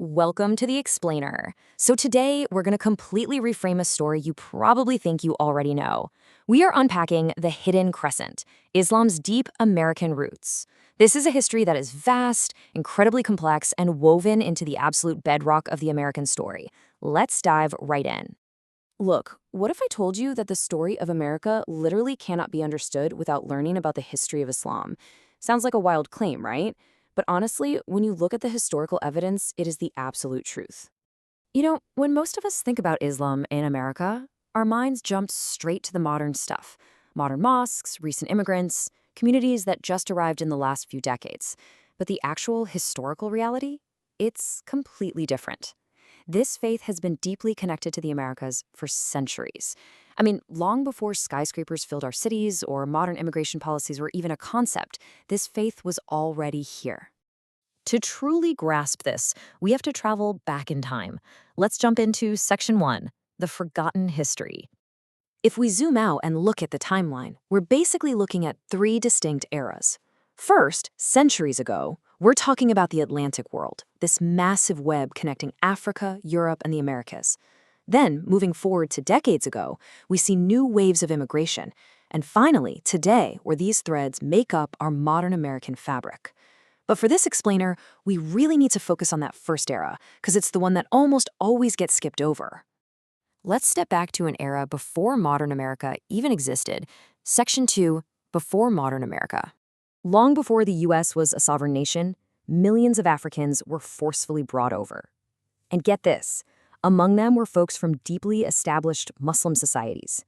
Welcome to The Explainer. So today, we're going to completely reframe a story you probably think you already know. We are unpacking the Hidden Crescent, Islam's deep American roots. This is a history that is vast, incredibly complex, and woven into the absolute bedrock of the American story. Let's dive right in. Look, what if I told you that the story of America literally cannot be understood without learning about the history of Islam? Sounds like a wild claim, right? But honestly, when you look at the historical evidence, it is the absolute truth. When most of us think about Islam in America, our minds jump straight to the modern stuff. Modern mosques, recent immigrants, communities that just arrived in the last few decades. But the actual historical reality? It's completely different. This faith has been deeply connected to the Americas for centuries. I mean, long before skyscrapers filled our cities or modern immigration policies were even a concept, this faith was already here. To truly grasp this, we have to travel back in time. Let's jump into Section 1, the Forgotten History. If we zoom out and look at the timeline, we're basically looking at three distinct eras. First, centuries ago, we're talking about the Atlantic world, this massive web connecting Africa, Europe, and the Americas. Then, moving forward to decades ago, we see new waves of immigration. And finally, today, where these threads make up our modern American fabric. But for this explainer, we really need to focus on that first era, because it's the one that almost always gets skipped over. Let's step back to an era before modern America even existed. Section 2, Before Modern America. Long before the U.S. was a sovereign nation, millions of Africans were forcefully brought over. And get this, among them were folks from deeply established Muslim societies.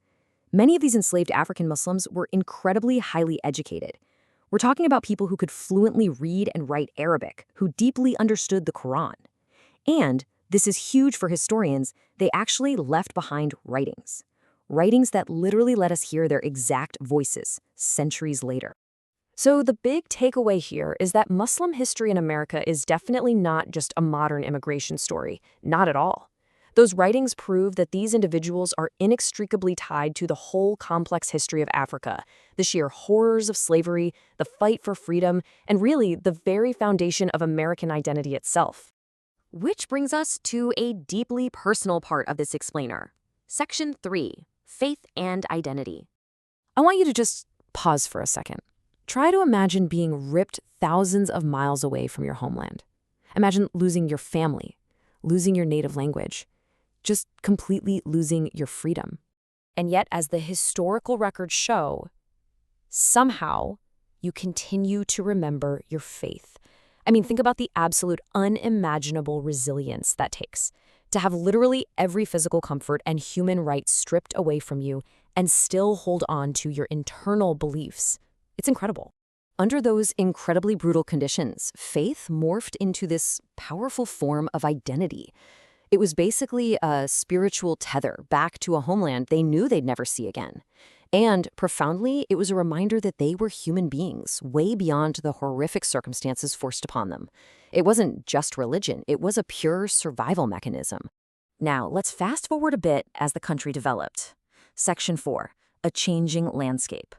Many of these enslaved African Muslims were incredibly highly educated. We're talking about people who could fluently read and write Arabic, who deeply understood the Quran. And, this is huge for historians, they actually left behind writings. Writings that literally let us hear their exact voices centuries later. So the big takeaway here is that Muslim history in America is definitely not just a modern immigration story. Not at all. Those writings prove that these individuals are inextricably tied to the whole complex history of Africa, the sheer horrors of slavery, the fight for freedom, and really the very foundation of American identity itself. Which brings us to a deeply personal part of this explainer. Section 3, Faith and Identity. I want you to just pause for a second. Try to imagine being ripped thousands of miles away from your homeland. Imagine losing your family, losing your native language, just completely losing your freedom. And yet, as the historical records show, somehow you continue to remember your faith. I mean, think about the absolute unimaginable resilience that takes to have literally every physical comfort and human rights stripped away from you and still hold on to your internal beliefs. It's incredible. Under those incredibly brutal conditions, faith morphed into this powerful form of identity. It was basically a spiritual tether back to a homeland they knew they'd never see again. And profoundly, it was a reminder that they were human beings, way beyond the horrific circumstances forced upon them. It wasn't just religion, it was a pure survival mechanism. Now, let's fast forward a bit as the country developed. Section 4, A Changing Landscape.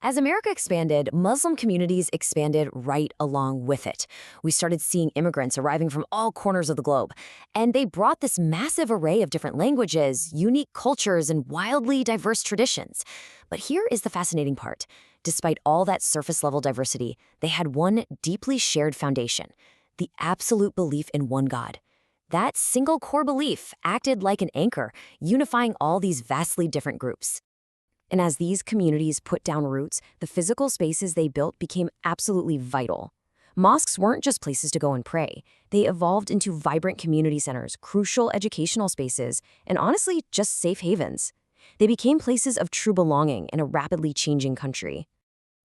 As America expanded, Muslim communities expanded right along with it. We started seeing immigrants arriving from all corners of the globe, and they brought this massive array of different languages, unique cultures, and wildly diverse traditions. But here is the fascinating part. Despite all that surface-level diversity, they had one deeply shared foundation, the absolute belief in one God. That single core belief acted like an anchor, unifying all these vastly different groups. And as these communities put down roots, the physical spaces they built became absolutely vital. Mosques weren't just places to go and pray. They evolved into vibrant community centers, crucial educational spaces, and honestly, just safe havens. They became places of true belonging in a rapidly changing country.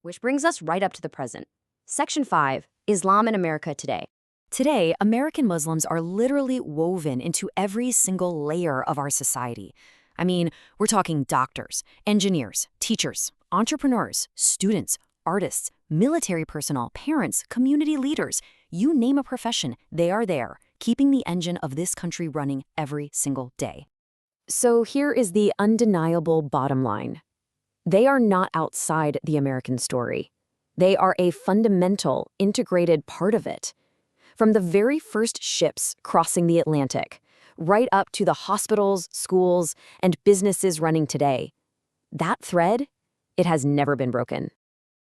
Which brings us right up to the present. Section 5, Islam in America Today. Today, American Muslims are literally woven into every single layer of our society. I mean, we're talking doctors, engineers, teachers, entrepreneurs, students, artists, military personnel, parents, community leaders. You name a profession, they are there, keeping the engine of this country running every single day. So here is the undeniable bottom line. They are not outside the American story. They are a fundamental, integrated part of it. From the very first ships crossing the Atlantic, right up to the hospitals, schools, and businesses running today. That thread, it has never been broken.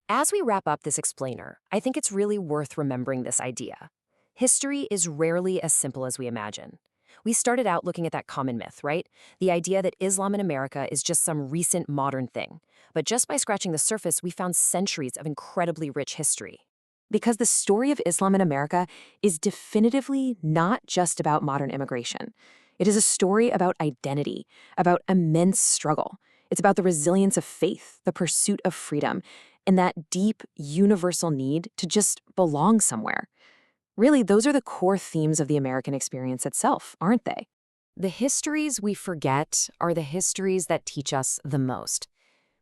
As we wrap up this explainer, I think it's really worth remembering this idea. History is rarely as simple as we imagine. We started out looking at that common myth, right? The idea that Islam in America is just some recent modern thing. But just by scratching the surface, we found centuries of incredibly rich history. Because the story of Islam in America is definitively not just about modern immigration. It is a story about identity, about immense struggle. It's about the resilience of faith, the pursuit of freedom, and that deep, universal need to just belong somewhere. Really, those are the core themes of the American experience itself, aren't they? The histories we forget are the histories that teach us the most.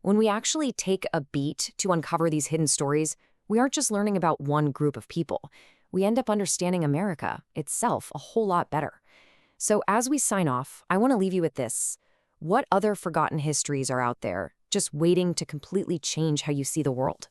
When we actually take a beat to uncover these hidden stories, we aren't just learning about one group of people. We end up understanding America itself a whole lot better. So as we sign off, I want to leave you with this. What other forgotten histories are out there, just waiting to completely change how you see the world?